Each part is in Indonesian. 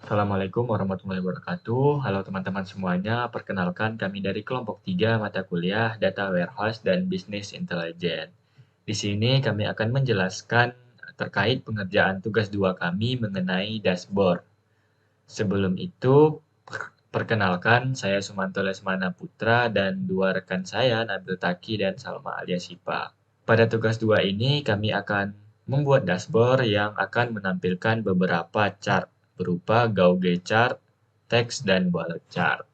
Assalamualaikum warahmatullahi wabarakatuh. Halo teman-teman semuanya, perkenalkan kami dari kelompok 3 mata kuliah Data Warehouse dan Business Intelligence. Di sini kami akan menjelaskan terkait pengerjaan tugas 2 kami mengenai dashboard. Sebelum itu, perkenalkan saya Sumanto Lesmana Putra dan dua rekan saya Nabil Taki dan Salma alias Sipa. Pada tugas 2 ini kami akan membuat dashboard yang akan menampilkan beberapa chart berupa Gauge chart, teks, dan bullet chart.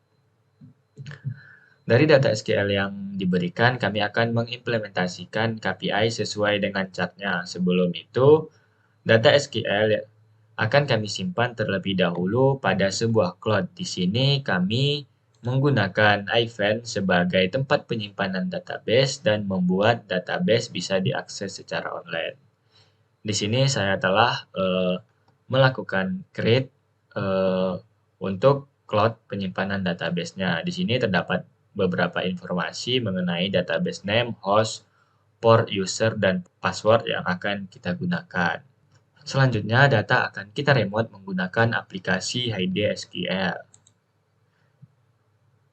Dari data SQL yang diberikan, kami akan mengimplementasikan KPI sesuai dengan chartnya. Sebelum itu, data SQL akan kami simpan terlebih dahulu pada sebuah cloud. Di sini kami menggunakan iFan sebagai tempat penyimpanan database dan membuat database bisa diakses secara online. Di sini saya telah melakukan create untuk cloud penyimpanan database-nya. Di sini terdapat beberapa informasi mengenai database name, host, port, user, dan password yang akan kita gunakan. Selanjutnya, data akan kita remote menggunakan aplikasi HideSQL.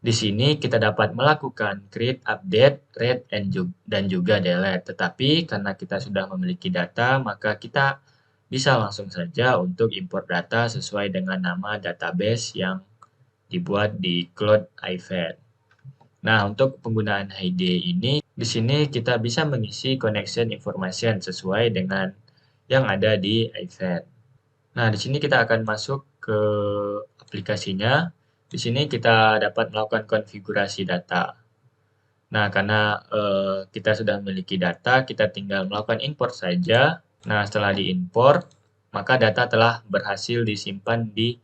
Di sini kita dapat melakukan create, update, read, dan juga delete. Tetapi karena kita sudah memiliki data, maka kita bisa langsung saja untuk import data sesuai dengan nama database yang dibuat di Cloud iFed. Nah, untuk penggunaan Hide ini, di sini kita bisa mengisi connection information sesuai dengan yang ada di iFed. Nah, di sini kita akan masuk ke aplikasinya. Di sini kita dapat melakukan konfigurasi data. Nah, karena kita sudah memiliki data, kita tinggal melakukan import saja. Nah, setelah diimport, maka data telah berhasil disimpan di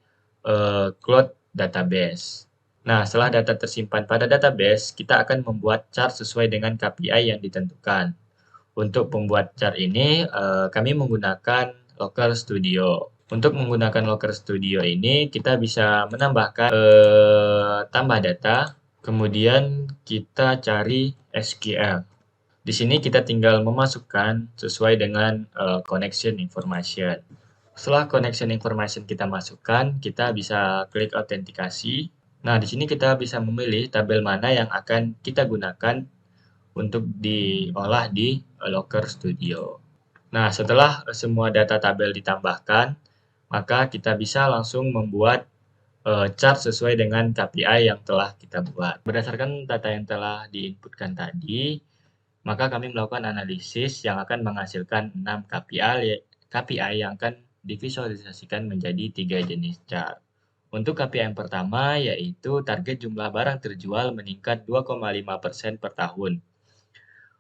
cloud database. Nah, setelah data tersimpan pada database, kita akan membuat chart sesuai dengan KPI yang ditentukan. Untuk membuat chart ini, kami menggunakan Locker Studio. Untuk menggunakan Locker Studio ini, kita bisa menambahkan tambah data, kemudian kita cari SQL. Di sini kita tinggal memasukkan sesuai dengan connection information. Setelah connection information kita masukkan, kita bisa klik autentikasi. Nah, di sini kita bisa memilih tabel mana yang akan kita gunakan untuk diolah di Locker Studio. Nah, setelah semua data tabel ditambahkan, maka kita bisa langsung membuat chart sesuai dengan KPI yang telah kita buat. Berdasarkan data yang telah diinputkan tadi, maka kami melakukan analisis yang akan menghasilkan 6 KPI yang akan divisualisasikan menjadi 3 jenis chart. Untuk KPI yang pertama yaitu target jumlah barang terjual meningkat 2,5% per tahun.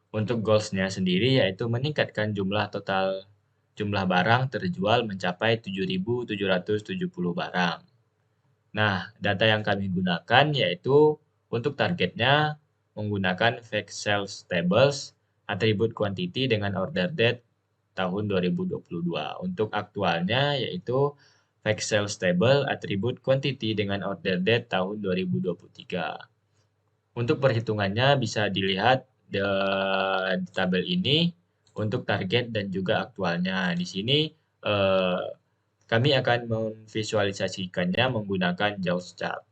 Untuk goals-nya sendiri yaitu meningkatkan jumlah barang terjual mencapai 7.770 barang. Nah, data yang kami gunakan yaitu untuk targetnya menggunakan fact sales tables, atribut quantity dengan order date tahun 2022. Untuk aktualnya yaitu fact sales table, atribut quantity dengan order date tahun 2023. Untuk perhitungannya bisa dilihat di tabel ini untuk target dan juga aktualnya. Di sini kami akan memvisualisasikannya menggunakan Jaws chart.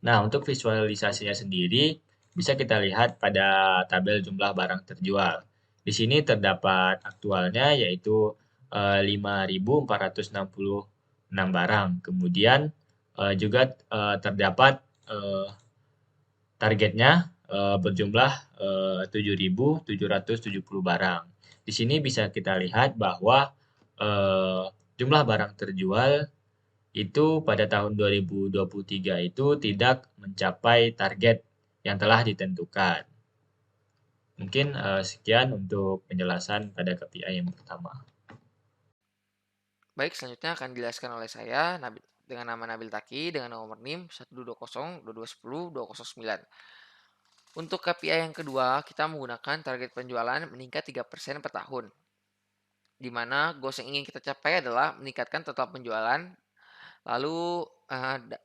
Nah, untuk visualisasinya sendiri bisa kita lihat pada tabel jumlah barang terjual. Di sini terdapat aktualnya yaitu 5.466 barang. Kemudian juga terdapat targetnya berjumlah 7.770 barang. Di sini bisa kita lihat bahwa jumlah barang terjual itu pada tahun 2023 itu tidak mencapai target yang telah ditentukan. Mungkin sekian untuk penjelasan pada KPI yang pertama. Baik, selanjutnya akan dijelaskan oleh saya dengan nama Nabil Taki dengan nomor NIM 12022102009. Untuk KPI yang kedua, kita menggunakan target penjualan meningkat 3% per tahun. Di mana goals yang ingin kita capai adalah meningkatkan total penjualan. Lalu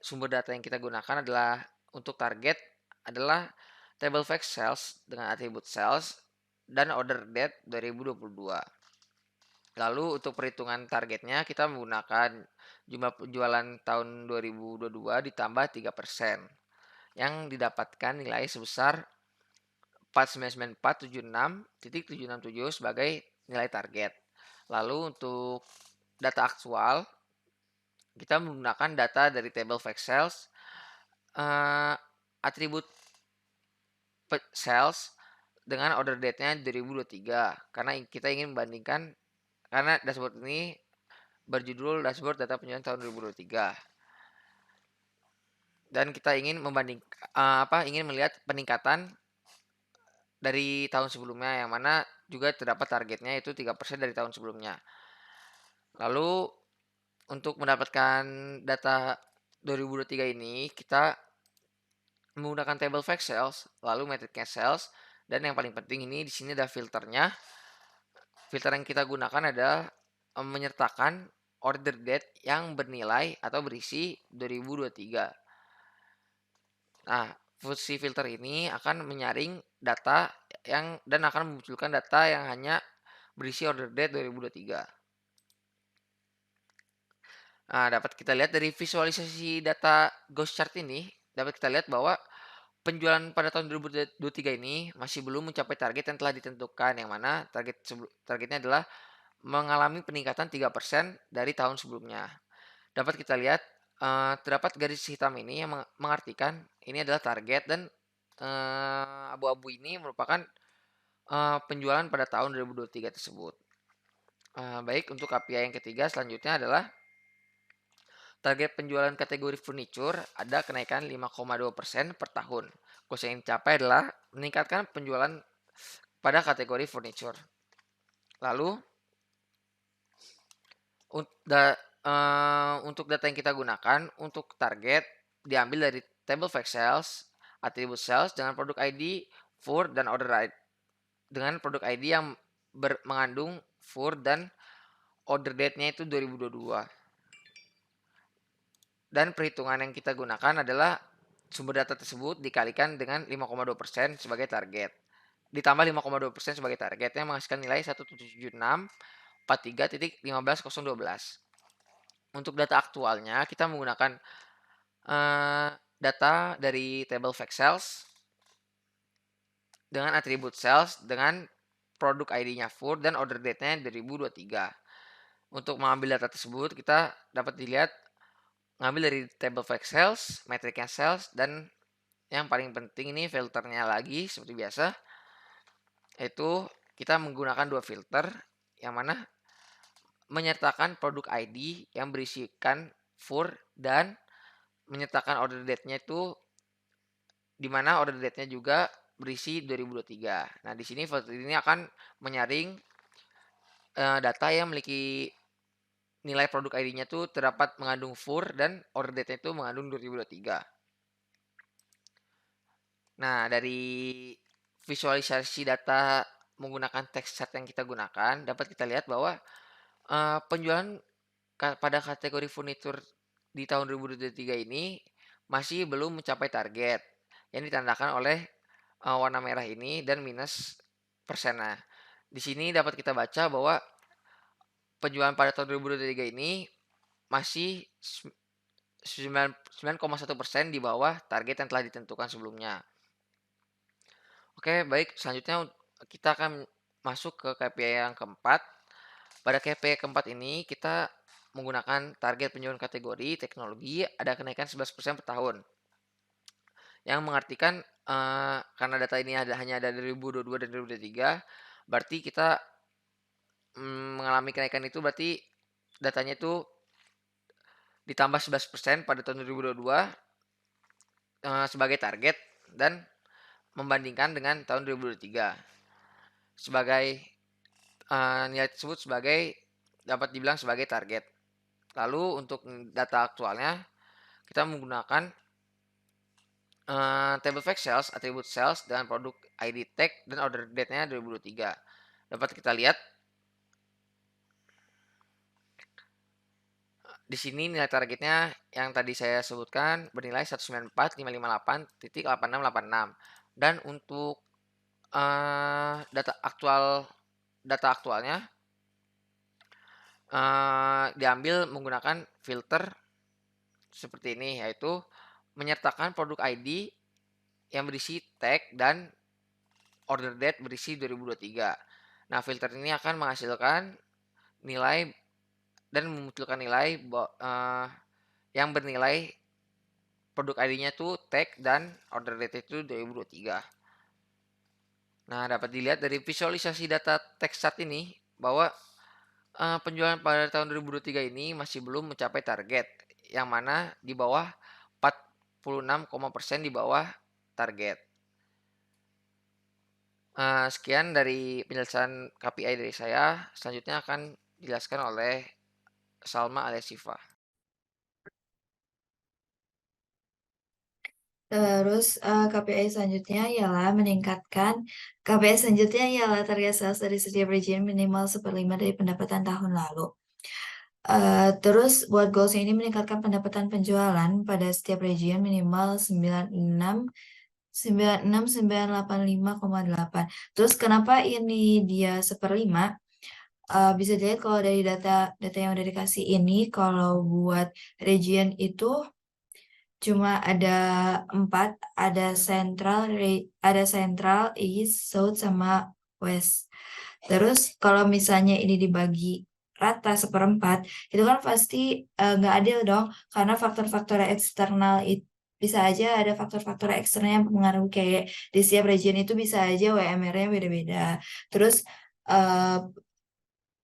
sumber data yang kita gunakan adalah untuk target adalah table fact sales dengan atribut sales dan order date 2022. Lalu untuk perhitungan targetnya kita menggunakan jumlah penjualan tahun 2022 ditambah 3% yang didapatkan nilai sebesar 499.476.767 sebagai nilai target. Lalu untuk data aktual, kita menggunakan data dari table fact sales, atribut sales dengan order date-nya 2023 karena kita ingin membandingkan, karena dashboard ini berjudul dashboard data penjualan tahun 2023 dan kita ingin ingin melihat peningkatan dari tahun sebelumnya, yang mana juga terdapat targetnya itu 3% dari tahun sebelumnya. Lalu untuk mendapatkan data 2023 ini kita menggunakan table fact sales, lalu metric cash sales, dan yang paling penting ini di sini ada filternya. Filter yang kita gunakan adalah menyertakan order date yang bernilai atau berisi 2023. Nah, fungsi filter ini akan menyaring data dan akan memunculkan data yang hanya berisi order date 2023. Nah, dapat kita lihat dari visualisasi data ghost chart ini, dapat kita lihat bahwa penjualan pada tahun 2023 ini masih belum mencapai target yang telah ditentukan, yang mana targetnya adalah mengalami peningkatan 3% dari tahun sebelumnya. Dapat kita lihat terdapat garis hitam ini yang mengartikan ini adalah target, dan abu-abu ini merupakan penjualan pada tahun 2023 tersebut. Baik, untuk KPI yang ketiga selanjutnya adalah target penjualan kategori furniture ada kenaikan 5,2% per tahun. Goals yang dicapai adalah meningkatkan penjualan pada kategori furniture. Lalu untuk data yang kita gunakan untuk target diambil dari table fact sales, attribute sales dengan produk ID, FUR, dan order ID dengan produk ID yang mengandung FUR dan order date-nya itu 2022. Dan perhitungan yang kita gunakan adalah sumber data tersebut dikalikan dengan 5,2% sebagai target. Ditambah 5,2% sebagai target yang menghasilkan nilai 17643.15012. Untuk data aktualnya kita menggunakan data dari table fact sales dengan atribut sales dengan produk ID-nya FUR dan order date-nya 2023. Untuk mengambil data tersebut kita dapat dilihat ngambil dari table fact sales, metric sales, dan yang paling penting ini filternya lagi seperti biasa, yaitu kita menggunakan dua filter yang mana menyertakan produk ID yang berisikan FUR dan menyertakan order date-nya itu di mana order date-nya juga berisi 2023. Nah, di sini filter ini akan menyaring data yang memiliki nilai produk ID-nya itu terdapat mengandung FUR dan order date-nya itu mengandung 2023. Nah, dari visualisasi data menggunakan text chart yang kita gunakan, dapat kita lihat bahwa penjualan pada kategori furniture di tahun 2023 ini masih belum mencapai target yang ditandakan oleh warna merah ini dan minus persennya. Di sini dapat kita baca bahwa penjualan pada tahun 2023 ini masih 9,1% di bawah target yang telah ditentukan sebelumnya. Oke, baik. Selanjutnya kita akan masuk ke KPI yang keempat. Pada KPI keempat ini kita menggunakan target penjualan kategori teknologi ada kenaikan 11% per tahun. Yang mengartikan karena data ini hanya ada 2022 dan 2023, berarti kita mengalami kenaikan itu berarti datanya itu ditambah 11% pada tahun 2022 sebagai target dan membandingkan dengan tahun 2023. Sebagai nilai tersebut dapat dibilang sebagai target. Lalu untuk data aktualnya kita menggunakan table fact sales, attribute sales dengan produk ID tag dan order date-nya 2023. Dapat kita lihat di sini nilai targetnya yang tadi saya sebutkan bernilai 194.558.8686. Dan untuk data aktualnya diambil menggunakan filter seperti ini, yaitu menyertakan produk ID yang berisi tag dan order date berisi 2023. Nah, filter ini akan menghasilkan nilai dan memunculkan nilai yang bernilai produk ID-nya tuh tag dan order date itu 2023. Nah, dapat dilihat dari visualisasi data teks saat ini bahwa penjualan pada tahun 2023 ini masih belum mencapai target, yang mana di bawah 46% di bawah target. Sekian dari penjelasan KPI dari saya. Selanjutnya akan dijelaskan oleh Salma alias Siva. Terus KPI selanjutnya ialah target sales dari setiap region minimal 1/5 dari pendapatan tahun lalu. Terus buat goals ini meningkatkan pendapatan penjualan pada setiap region minimal 96,985,8. Terus kenapa ini dia 1/5? Bisa dilihat kalau dari data yang udah dikasih ini, kalau buat region itu cuma ada 4, ada Central, East, South, sama West. Terus kalau misalnya ini dibagi rata 1/4, itu kan pasti nggak adil dong, karena faktor-faktor eksternal itu bisa aja ada faktor-faktor eksternal yang mempengaruhi, kayak di setiap region itu bisa aja WMR-nya beda-beda.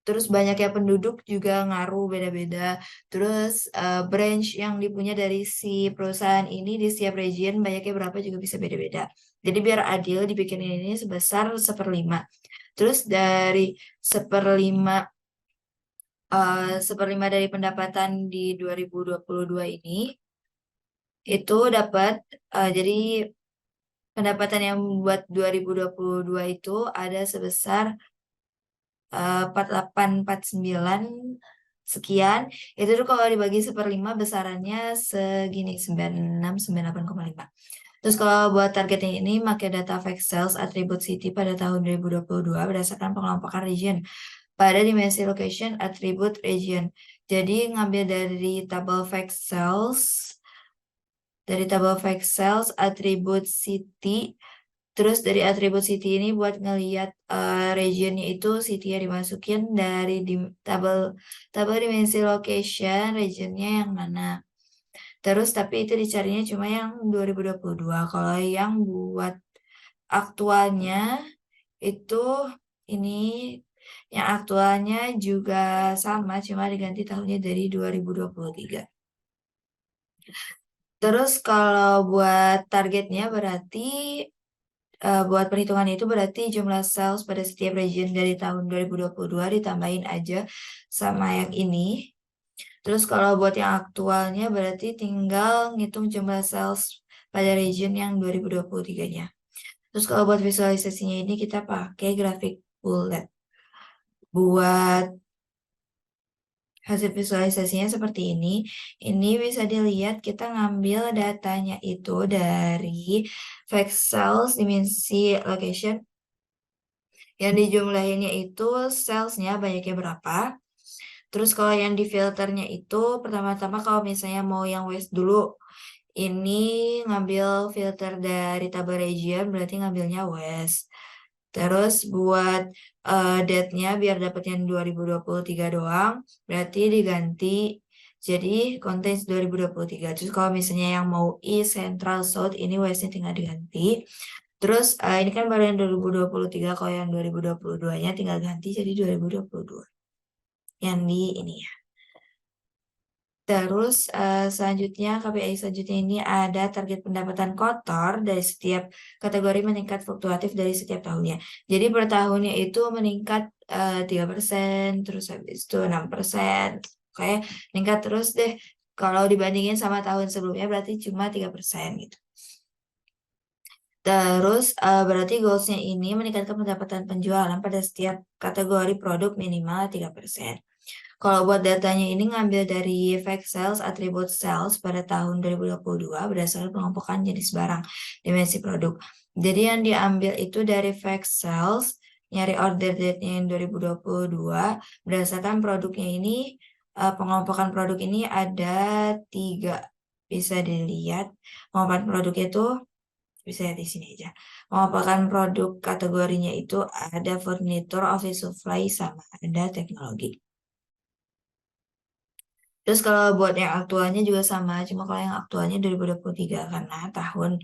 Terus banyaknya penduduk juga ngaruh beda-beda. Terus branch yang dipunya dari si perusahaan ini di setiap region banyaknya berapa juga bisa beda-beda. Jadi biar adil dibikin ini sebesar 1/5. Terus dari 1/5 dari pendapatan di 2022 ini itu dapat jadi pendapatan yang buat 2022 itu ada sebesar 4849 sekian. Itu tuh kalau dibagi 1/5 besarannya segini, 9698,5. Terus kalau buat targetnya ini pakai data fact sales atribut city pada tahun 2022 berdasarkan pengelompokan region pada dimensi location atribut region. Jadi ngambil dari tabel fact sales atribut city. Terus dari atribut city ini buat ngelihat regionnya itu city yang dimasukin dari tabel dimensi location regionnya yang mana. Terus tapi itu dicarinya cuma yang 2022. Kalau yang buat aktualnya itu ini yang aktualnya juga sama, cuma diganti tahunnya dari 2023. Terus kalau buat targetnya berarti buat perhitungan itu berarti jumlah sales pada setiap region dari tahun 2022 ditambahin aja sama yang ini. Terus kalau buat yang aktualnya berarti tinggal ngitung jumlah sales pada region yang 2023-nya. Terus kalau buat visualisasinya ini kita pakai grafik bullet. Buat hasil visualisasinya seperti ini. Ini bisa dilihat kita ngambil datanya itu dari fact sales dimensi location. Yang dijumlahinnya itu salesnya banyaknya berapa. Terus kalau yang di filternya itu pertama-tama kalau misalnya mau yang West dulu, ini ngambil filter dari tabel region berarti ngambilnya West. Terus buat date-nya biar dapat yang 2023 doang, berarti diganti jadi contains 2023. Terus kalau misalnya yang mau East, Central, South, ini West-nya tinggal diganti. Terus ini kan baru yang 2023, kalau yang 2022-nya tinggal ganti jadi 2022. Yang di ini ya. Terus selanjutnya KPI selanjutnya ini ada target pendapatan kotor dari setiap kategori meningkat fluktuatif dari setiap tahunnya. Jadi per tahunnya itu meningkat 3%, terus habis itu 6%. Kayak meningkat terus deh. Kalau dibandingin sama tahun sebelumnya berarti cuma 3% gitu. Terus berarti goalsnya ini meningkatkan pendapatan penjualan pada setiap kategori produk minimal 3%. Kalau buat datanya ini ngambil dari fact sales, atribut sales pada tahun 2022 berdasarkan pengelompokan jenis barang, dimensi produk. Jadi yang diambil itu dari fact sales, nyari order date-nya yang 2022, berdasarkan produknya ini, pengelompokan produk ini ada 3. Bisa dilihat, pengelompokan produknya itu bisa lihat di sini aja. Pengelompokan produk kategorinya itu ada furnitur, office supply, sama ada teknologi. Terus kalau buat yang aktualnya juga sama, cuma kalau yang aktualnya 2023 karena tahun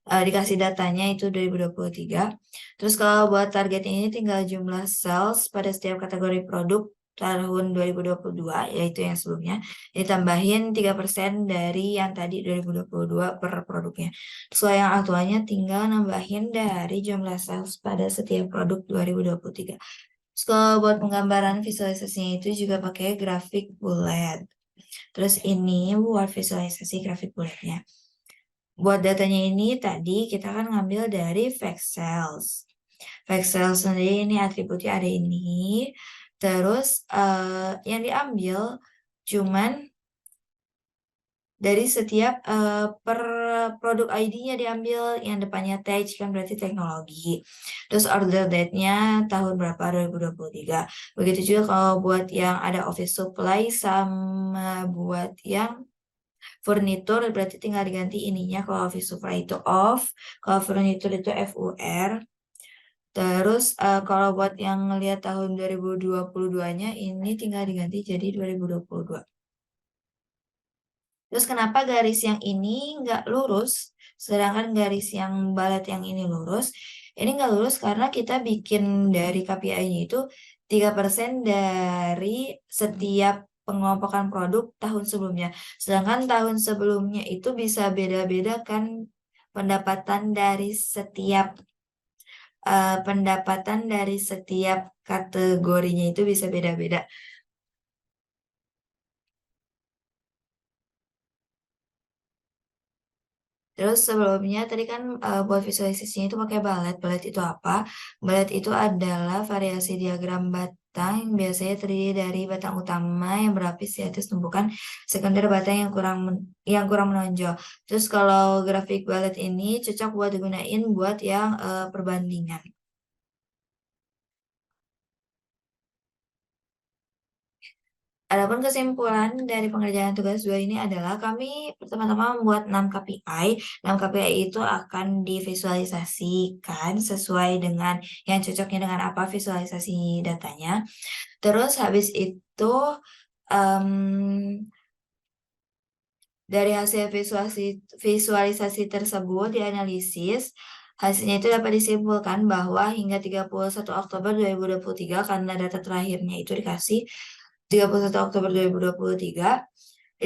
dikasih datanya itu 2023. Terus kalau buat target ini tinggal jumlah sales pada setiap kategori produk tahun 2022, yaitu yang sebelumnya, ditambahin 3% dari yang tadi 2022 per produknya. Terus kalau yang aktualnya tinggal nambahin dari jumlah sales pada setiap produk 2023. Terus kalau buat penggambaran visualisasinya itu juga pakai grafik bullet. Terus ini buat visualisasi grafik bulletnya. Buat datanya ini tadi kita kan ngambil dari fact sales. Fact sales sendiri ini atributnya ada ini. Terus yang diambil cuman dari setiap per produk ID-nya diambil, yang depannya tag kan berarti teknologi. Terus order date-nya tahun berapa, 2023. Begitu juga kalau buat yang ada office supply sama buat yang furnitur berarti tinggal diganti ininya, kalau office supply itu off, kalau furnitur itu FUR. Terus kalau buat yang ngelihat tahun 2022-nya ini tinggal diganti jadi 2022. Terus kenapa garis yang ini nggak lurus, sedangkan garis yang balet yang ini lurus? Ini nggak lurus karena kita bikin dari KPI-nya itu 3% dari setiap pengelompokan produk tahun sebelumnya. Sedangkan tahun sebelumnya itu bisa beda-beda kan pendapatan dari setiap kategorinya itu bisa beda-beda. Terus sebelumnya tadi kan buat visualisasinya itu pakai balet. Balet itu apa? Balet itu adalah variasi diagram batang yang biasanya terdiri dari batang utama yang berlapis di atas tumpukan sekunder batang yang kurang menonjol. Terus kalau grafik balet ini cocok buat digunain buat yang perbandingan. Adapun kesimpulan dari pengerjaan tugas 2 ini adalah kami pertama-tama membuat 6 KPI. 6 KPI itu akan divisualisasikan sesuai dengan yang cocoknya dengan apa visualisasi datanya. Terus habis itu dari hasil visualisasi tersebut dianalisis, hasilnya itu dapat disimpulkan bahwa hingga 31 Oktober 2023 karena data terakhirnya itu dikasih 31 Oktober 2023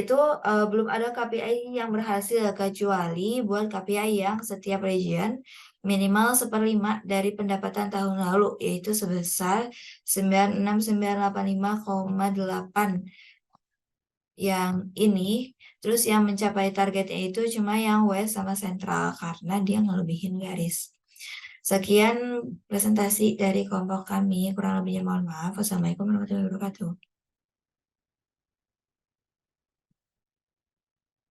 itu belum ada KPI yang berhasil kecuali buat KPI yang setiap region minimal 1/5 dari pendapatan tahun lalu, yaitu sebesar 96985,8 yang ini. Terus yang mencapai targetnya itu cuma yang West sama Central karena dia ngelebihin garis. Sekian presentasi dari kelompok kami, kurang lebihnya mohon maaf. Wassalamualaikum warahmatullahi wabarakatuh.